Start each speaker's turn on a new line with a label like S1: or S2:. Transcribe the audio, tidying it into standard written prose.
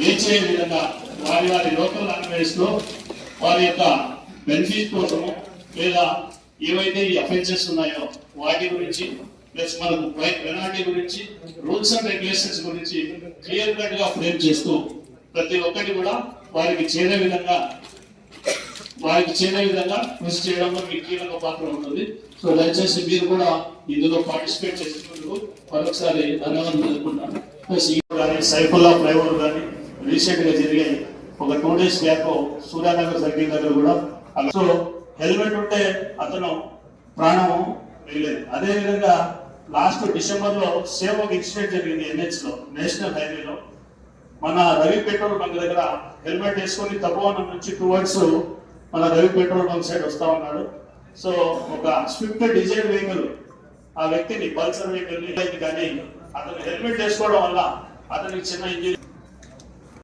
S1: Reach అయ్యే విధంగా వారి వారి లోకల్ లాంగ్వేజ్ లో వారి యొక్క బెనిఫిట్ కోసము లేదా ఏవైతే ఈ అఫెన్సెస్ ఉన్నాయో వాటి గురించి ప్లస్ మనకు పెనాల్టీ గురించి రూల్స్ అండ్ రెగ్యులేషన్స్ గురించి క్లియర్ కట్ గా ఫ్రేమ్ చేస్తూ ప్రతి ఒక్కటి కూడా వారికి చేరే విధంగా కృషి చేయడంలో మీకు కీలక పాత్ర ఉంటుంది. సో దయచేసి మీరు కూడా ఇందులో పార్టిసిపేట్ చేసినందుకు మరొకసారి ధన్యవాదాలు తెలుపుకుంటాను. కానీ సైఫుల్లా ఫ్లైఓవర్ కానీ రీసెంట్ గా జరిగాయి. ఒక 2 days బ్యాక్ సూర్యానగర్ సర్కిల్ దగ్గర కూడా. సో హెల్మెట్ ఉంటే అతను ప్రాణము వెళ్ళలేదు. అదే విధంగా లాస్ట్ డిసెంబర్ లో సేమ్ ఒక ఇన్సిడెంట్ జరిగింది NH లో, నేషనల్ హైవేలో. మన రవి పెట్రోల్ బంక్ దగ్గర హెల్మెట్ వేసుకొని తపోవనం నుంచి టువర్డ్స్ మన రవి పెట్రోల్ బంక్ సైడ్ వస్తా ఉన్నాడు. సో ఒక స్విఫ్ట్ డిజైర్ వెహికల్ ఆ వ్యక్తిని పల్సర్ వెహికల్ ని కానీ అతను హెల్మెట్ వేసుకోవడం వల్ల అతనికి చిన్న ఇంజరీ